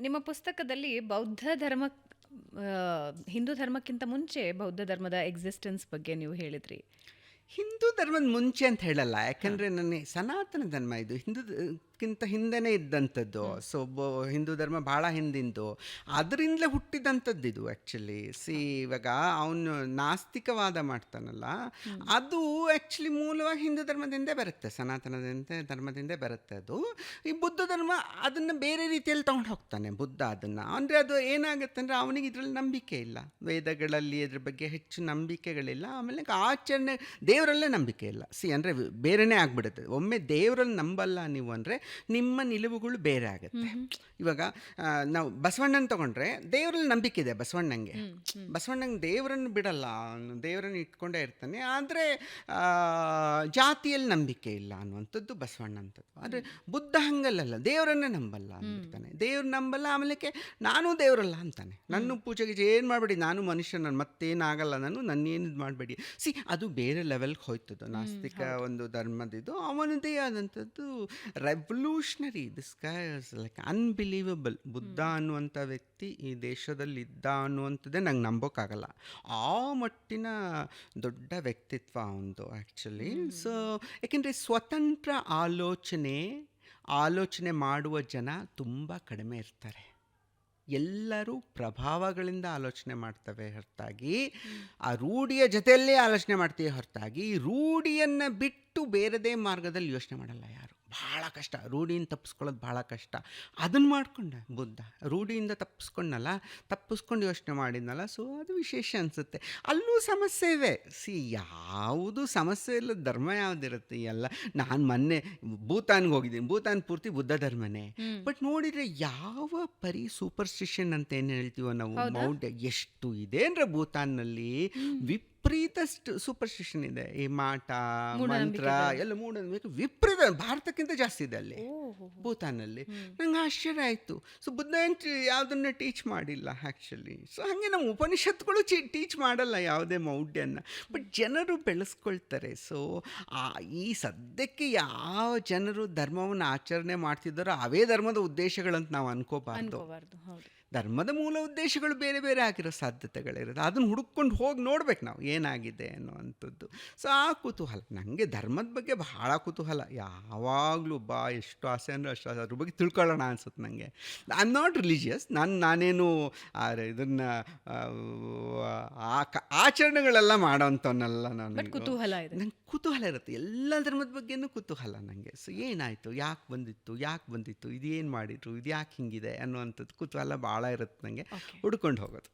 ನಿಮ್ಮ ಪುಸ್ತಕದಲ್ಲಿ ಬೌದ್ಧ ಧರ್ಮ ಹಿಂದೂ ಧರ್ಮಕ್ಕಿಂತ ಮುಂಚೆ ಬೌದ್ಧ ಧರ್ಮದ ಎಕ್ಸಿಸ್ಟೆನ್ಸ್ ಬಗ್ಗೆ ನೀವು ಹೇಳಿದ್ರಿ. ಹಿಂದೂ ಧರ್ಮದ ಮುಂಚೆ ಅಂತ ಹೇಳಲ್ಲ, ಯಾಕಂದರೆ ನನಗೆ ಸನಾತನ ಧರ್ಮ ಇದು ಹಿಂದೂಕ್ಕಿಂತ ಹಿಂದೆನೇ ಇದ್ದಂಥದ್ದು. ಸೊ ಹಿಂದೂ ಧರ್ಮ ಭಾಳ ಹಿಂದಿಂದು, ಅದರಿಂದಲೇ ಹುಟ್ಟಿದಂಥದ್ದು ಇದು ಆ್ಯಕ್ಚುಲಿ. ಇವಾಗ ಅವನು ನಾಸ್ತಿಕವಾದ ಮಾಡ್ತಾನಲ್ಲ, ಅದು ಆ್ಯಕ್ಚುಲಿ ಮೂಲವಾಗಿ ಹಿಂದೂ ಧರ್ಮದಿಂದೇ ಬರುತ್ತೆ, ಸನಾತನದಿಂದ ಧರ್ಮದಿಂದೇ ಬರುತ್ತೆ. ಅದು ಈ ಬುದ್ಧ ಧರ್ಮ ಅದನ್ನು ಬೇರೆ ರೀತಿಯಲ್ಲಿ ತೊಗೊಂಡು ಹೋಗ್ತಾನೆ ಬುದ್ಧ ಅದನ್ನು. ಅಂದರೆ ಅದು ಏನಾಗುತ್ತೆ ಅಂದರೆ ಅವನಿಗೆ ಇದರಲ್ಲಿ ನಂಬಿಕೆ ಇಲ್ಲ, ವೇದಗಳಲ್ಲಿ ಅದ್ರ ಬಗ್ಗೆ ಹೆಚ್ಚು ನಂಬಿಕೆಗಳಿಲ್ಲ. ಆಮೇಲೆ ಆಚರಣೆ ದೇವರಲ್ಲೇ ನಂಬಿಕೆ ಇಲ್ಲ. ಅಂದರೆ ಬೇರೆಯೇ ಆಗಿಬಿಡುತ್ತೆ. ಒಮ್ಮೆ ದೇವರಲ್ಲಿ ನಂಬಲ್ಲ ನೀವು ಅಂದರೆ ನಿಮ್ಮ ನಿಲುವುಗಳು ಬೇರೆ ಆಗುತ್ತೆ. ಇವಾಗ ನಾವು ಬಸವಣ್ಣನ ತೊಗೊಂಡ್ರೆ ದೇವರಲ್ಲಿ ನಂಬಿಕೆ ಇದೆ ಬಸವಣ್ಣಂಗೆ. ಬಸವಣ್ಣಂಗೆ ದೇವರನ್ನು ಬಿಡಲ್ಲ, ದೇವರನ್ನು ಇಟ್ಕೊಂಡೇ ಇರ್ತಾನೆ. ಆದರೆ ಜಾತಿಯಲ್ಲಿ ನಂಬಿಕೆ ಇಲ್ಲ ಅನ್ನುವಂಥದ್ದು ಬಸವಣ್ಣಂಥದ್ದು. ಆದರೆ ಬುದ್ಧ ಹಂಗಲ್ಲ, ದೇವರನ್ನೇ ನಂಬಲ್ಲ ಅಂದ್ಬಿಡ್ತಾನೆ. ದೇವ್ರು ನಂಬಲ್ಲ, ಆಮೇಲೆ ನಾನು ದೇವರಲ್ಲ ಅಂತಾನೆ. ನನ್ನ ಪೂಜೆಗೆ ಏನು ಮಾಡಬೇಡಿ, ನಾನು ಮನುಷ್ಯ, ನಾನು ಮತ್ತೇನಾಗಲ್ಲ, ನನ್ನೇನು ಮಾಡಬೇಡಿ. ಅದು ಬೇರೆ ಲೆವೆಲ್ಗೆ ಹೋಯ್ತದು ನಾಸ್ತಿಕ ಒಂದು ಧರ್ಮದಿದು. ಅವನದೇ ಆದಂಥದ್ದು revolutionary. This guy is like unbelievable. Buddha ಅನ್ನುವಂಥ ವ್ಯಕ್ತಿ ಈ ದೇಶದಲ್ಲಿ ಇದ್ದ ಅನ್ನುವಂಥದ್ದೇ ನಂಗೆ ನಂಬೋಕ್ಕಾಗಲ್ಲ. ಆ ಮಟ್ಟಿನ ದೊಡ್ಡ ವ್ಯಕ್ತಿತ್ವ ಅವನದು ಆ್ಯಕ್ಚುಲಿ. ಸೊ ಯಾಕೆಂದರೆ ಸ್ವತಂತ್ರ ಆಲೋಚನೆ ಮಾಡುವ ಜನ ತುಂಬ ಕಡಿಮೆ ಇರ್ತಾರೆ. ಎಲ್ಲರೂ ಪ್ರಭಾವಗಳಿಂದ ಆಲೋಚನೆ ಮಾಡ್ತವೆ ಹೊರತಾಗಿ, ಆ ರೂಢಿಯ ಜೊತೆಯಲ್ಲೇ ಆಲೋಚನೆ ಮಾಡ್ತೀವಿ ಹೊರತಾಗಿ ರೂಢಿಯನ್ನು ಬಿಟ್ಟು ಬೇರೆದೇ ಮಾರ್ಗದಲ್ಲಿ ಯೋಚನೆ ಮಾಡಲ್ಲ ಯಾರು. ಭಾಳ ಕಷ್ಟ, ರೂಢಿಯಿಂದ ತಪ್ಪಿಸ್ಕೊಳ್ಳೋದು ಭಾಳ ಕಷ್ಟ. ಅದನ್ನು ಮಾಡಿಕೊಂಡ ಬುದ್ಧ, ರೂಢಿಯಿಂದ ತಪ್ಪಿಸ್ಕೊಂಡು ಯೋಚನೆ ಮಾಡಿದ್ನಲ್ಲ. ಸೊ ಅದು ವಿಶೇಷ ಅನಿಸುತ್ತೆ. ಅಲ್ಲೂ ಸಮಸ್ಯೆ ಇದೆ. ಯಾವುದು ಸಮಸ್ಯೆ ಇಲ್ಲ ಧರ್ಮ ಯಾವುದಿರುತ್ತೆ ಎಲ್ಲ. ನಾನು ಮೊನ್ನೆ ಭೂತಾನ್ಗೆ ಹೋಗಿದ್ದೀನಿ, ಭೂತಾನ್ ಪೂರ್ತಿ ಬುದ್ಧ ಧರ್ಮನೇ. ಬಟ್ ನೋಡಿದರೆ ಯಾವ ಸೂಪರ್ಸ್ಟಿಷನ್ ಅಂತ ಏನು ಹೇಳ್ತೀವೋ ನಾವು, ಮೌಢ್ಯ ಎಷ್ಟು ಇದೆ ಅಂದರೆ ಭೂತಾನ್ನಲ್ಲಿ ವಿಪರೀತ ಸೂಪರ್ಸ್ಟಿಷನ್ ಇದೆ. ಈ ಮಾಟ ಮಂತ್ರ ಎಲ್ಲ ಮೂಢನಂಬಿಕೆ ವಿಪರೀತ, ಭಾರತಕ್ಕಿಂತ ಜಾಸ್ತಿ ಇದೆ ಅಲ್ಲಿ ಭೂತಾನಲ್ಲಿ. ನಂಗೆ ಆಶ್ಚರ್ಯ ಆಯಿತು. ಸೊ ಬುದ್ಧ ಯಾವುದನ್ನು ಟೀಚ್ ಮಾಡಿಲ್ಲ ಆ್ಯಕ್ಚುಲಿ. ಸೊ ಹಾಗೆ ನಮ್ಮ ಉಪನಿಷತ್ತುಗಳು ಟೀಚ್ ಮಾಡಲ್ಲ ಯಾವುದೇ ಮೌಢ್ಯನ, ಬಟ್ ಜನರು ಬೆಳೆಸ್ಕೊಳ್ತಾರೆ. ಸೊ ಈ ಸದ್ಯಕ್ಕೆ ಯಾವ ಜನರು ಧರ್ಮವನ್ನು ಆಚರಣೆ ಮಾಡ್ತಿದ್ದಾರೋ ಅವೇ ಧರ್ಮದ ಉದ್ದೇಶಗಳಂತ ನಾವು ಅನ್ಕೋಬಾರ್ದು. ಧರ್ಮದ ಮೂಲ ಉದ್ದೇಶಗಳು ಬೇರೆ ಬೇರೆ ಆಗಿರೋ ಸಾಧ್ಯತೆಗಳಿರುತ್ತೆ. ಅದನ್ನು ಹುಡುಕೊಂಡು ಹೋಗಿ ನೋಡ್ಬೇಕು ನಾವು ಏನಾಗಿದೆ ಅನ್ನುವಂಥದ್ದು. ಸೊ ಆ ಕುತೂಹಲ, ನನಗೆ ಧರ್ಮದ ಬಗ್ಗೆ ಬಹಳ ಕುತೂಹಲ ಯಾವಾಗಲೂ. ಎಷ್ಟು ಆಸೆ ಅಂದರೆ ಅಷ್ಟು ಆಸೆ, ಅದ್ರ ಬಗ್ಗೆ ತಿಳ್ಕೊಳ್ಳೋಣ ಅನ್ಸುತ್ತೆ ನನಗೆ. ಐ ಆಮ್ ನಾಟ್ ರಿಲಿಜಿಯಸ್, ನಾನೇನು ಇದನ್ನು ಆಚರಣೆಗಳೆಲ್ಲ ಮಾಡೋಂಥವನ್ನೆಲ್ಲ ನಂಗೆ ಕುತೂಹಲ ಇರುತ್ತೆ. ಎಲ್ಲ ಧರ್ಮದ ಬಗ್ಗೆನೂ ಕುತೂಹಲ ನನಗೆ. ಸೊ ಏನಾಯಿತು, ಯಾಕೆ ಬಂದಿತ್ತು, ಇದೇನು ಮಾಡಿದ್ರು, ಇದು ಯಾಕೆ ಹಿಂಗಿದೆ ಅನ್ನುವಂಥದ್ದು ಕುತೂಹಲ ಭಾಳ ಇರುತ್ತೆ ನನಗೆ, ಹುಡ್ಕೊಂಡು ಹೋಗೋದು.